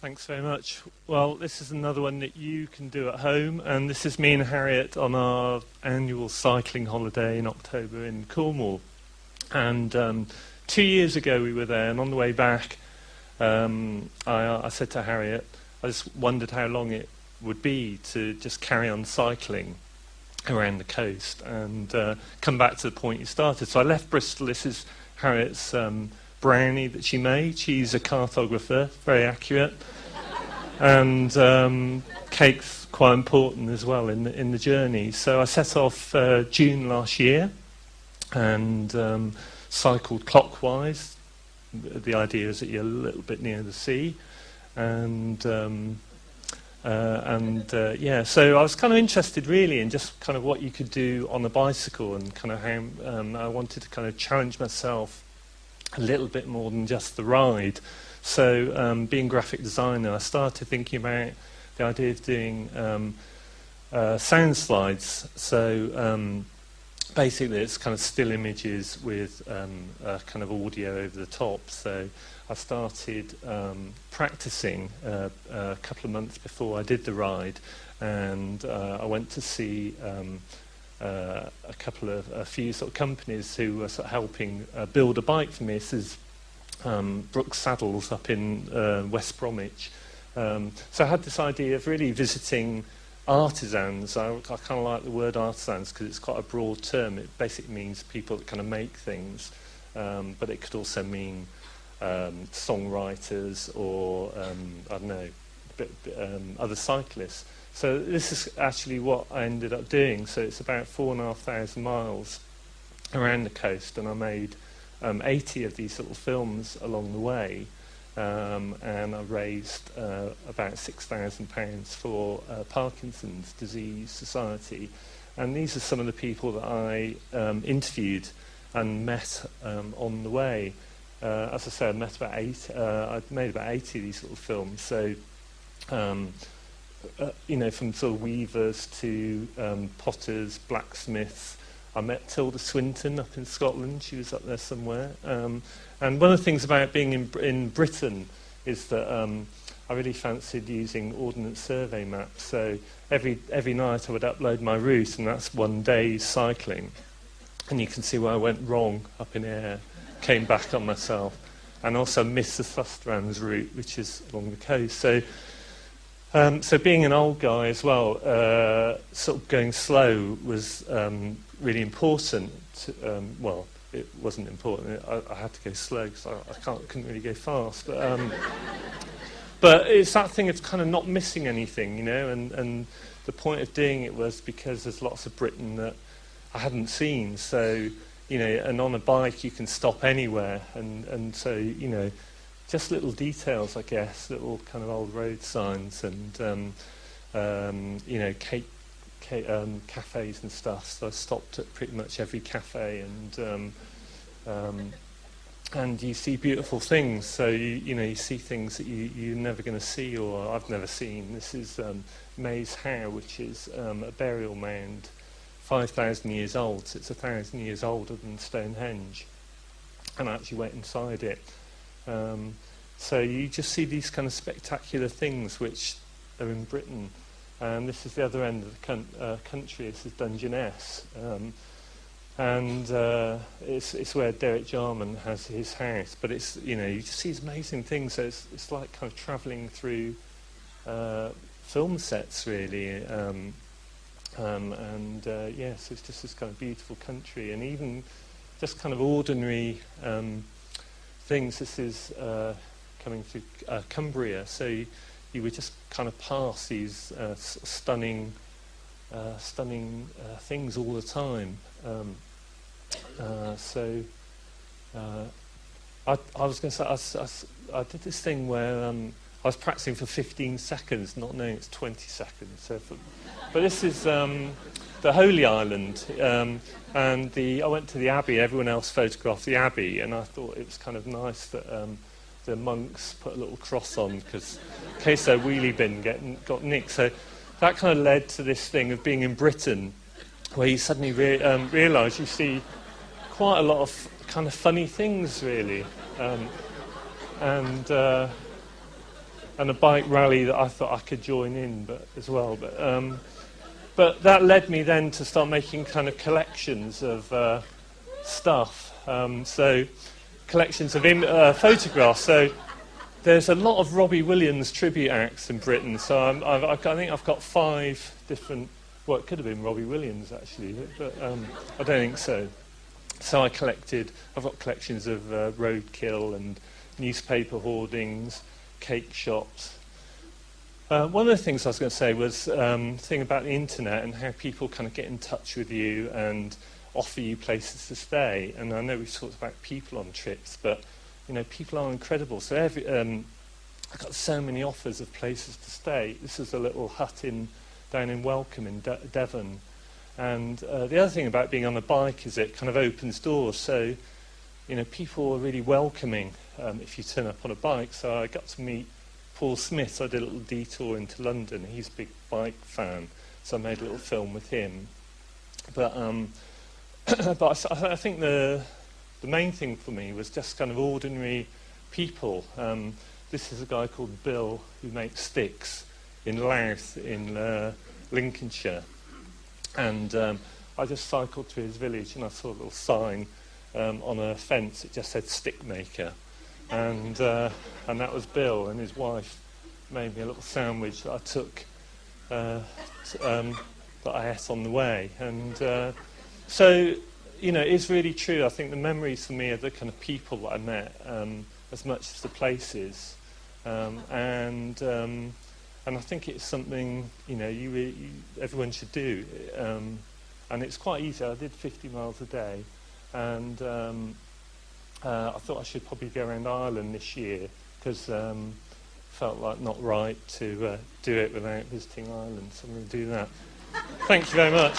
Thanks very much. Well, this is another one that you can do at home, and this is me and Harriet on our annual cycling holiday in October in Cornwall. And 2 years ago we were there, and on the way back I said to Harriet, I just wondered how long it would be to just carry on cycling around the coast and come back to the point you started. So I left Bristol. This is Harriet's brownie that she made. She's a cartographer, very accurate, and cake's quite important as well in the journey. So I set off June last year and cycled clockwise. The idea is that you're a little bit near the sea, and yeah. So I was kind of interested really in just kind of what you could do on a bicycle, and kind of how I wanted to kind of challenge myself a little bit more than just the ride. So being a graphic designer, I started thinking about the idea of doing sound slides. So basically it's kind of still images with kind of audio over the top. So I started practicing a couple of months before I did the ride, and I went to see a few sort of companies who were sort of helping build a bike for me. This is Brooks Saddles up in West Bromwich. So I had this idea of really visiting artisans. I kind of like the word artisans because it's quite a broad term. It basically means people that kind of make things, but it could also mean songwriters or I don't know, other cyclists. So this is actually what I ended up doing. So it's about 4,500 miles around the coast, and I made 80 of these little films along the way, and I raised about £6,000 for Parkinson's Disease Society. And these are some of the people that I interviewed and met on the way. As I said, I'd made about 80 of these little films. So you know, from sort of weavers to potters, blacksmiths. I met Tilda Swinton up in Scotland. She was up there somewhere. And one of the things about being in Britain is that I really fancied using Ordnance Survey maps. So every night I would upload my route, and that's one day's cycling. And you can see where I went wrong up in air, came back on myself, and also missed the Thustrands route, which is along the coast. So being an old guy as well, sort of going slow was really important. Well, it wasn't important. I had to go slow because I couldn't really go fast. But it's that thing of kind of not missing anything, you know. And the point of doing it was because there's lots of Britain that I hadn't seen. So, you know, and on a bike you can stop anywhere, and so, you know, just little details, I guess, little kind of old road signs, and you know, cafes and stuff. So I stopped at pretty much every cafe, and you see beautiful things. So you know, you see things that you're never going to see, or I've never seen. This is Maze Howe, which is a burial mound, 5,000 years old. So it's 1,000 years older than Stonehenge, and I actually went inside it. So you just see these kind of spectacular things which are in Britain. And this is the other end of the country. This is Dungeness. And it's where Derek Jarman has his house. But it's, you know, you just see these amazing things. So it's like kind of travelling through film sets, really. Yes, it's just this kind of beautiful country. And even just kind of ordinary things. This is coming through Cumbria, so you would just kind of pass these stunning things all the time. I was going to say, I did this thing where I was practicing for 15 seconds, not knowing it's 20 seconds. But this is the Holy Island, and I went to the Abbey. Everyone else photographed the Abbey, and I thought it was kind of nice that the monks put a little cross on, because in case their wheelie bin got nicked. So that kind of led to this thing of being in Britain, where you suddenly realise you see quite a lot of kind of funny things, really. and a bike rally that I thought I could join in as well. But that led me then to start making kind of collections of stuff. So collections of photographs. So there's a lot of Robbie Williams tribute acts in Britain. So I think I've got 5 different. Well, it could have been Robbie Williams actually, but I don't think so. So I've got collections of roadkill and newspaper hoardings, cake shops. One of the things I was going to say was the thing about the internet and how people kind of get in touch with you and offer you places to stay. And I know we've talked about people on trips, but people are incredible. So I got so many offers of places to stay. This is a little hut down in Welcome in Devon. And the other thing about being on a bike is it kind of opens doors. So, people are really welcoming if you turn up on a bike. So I got to meet Paul Smith. So I did a little detour into London. He's a big bike fan. So I made a little film with him. But I think the main thing for me was just kind of ordinary people. This is a guy called Bill who makes sticks in Louth in Lincolnshire, and I just cycled to his village and I saw a little sign on a fence. It just said stick maker, and that was Bill, and his wife made me a little sandwich that I took that I ate on the way. And so it's really true. I think the memories for me are the kind of people that I met as much as the places, and I think it's something everyone should do, and it's quite easy. I did 50 miles a day, and I thought I should probably go around Ireland this year because felt like not right to do it without visiting Ireland. So I'm going to do that. Thank you very much.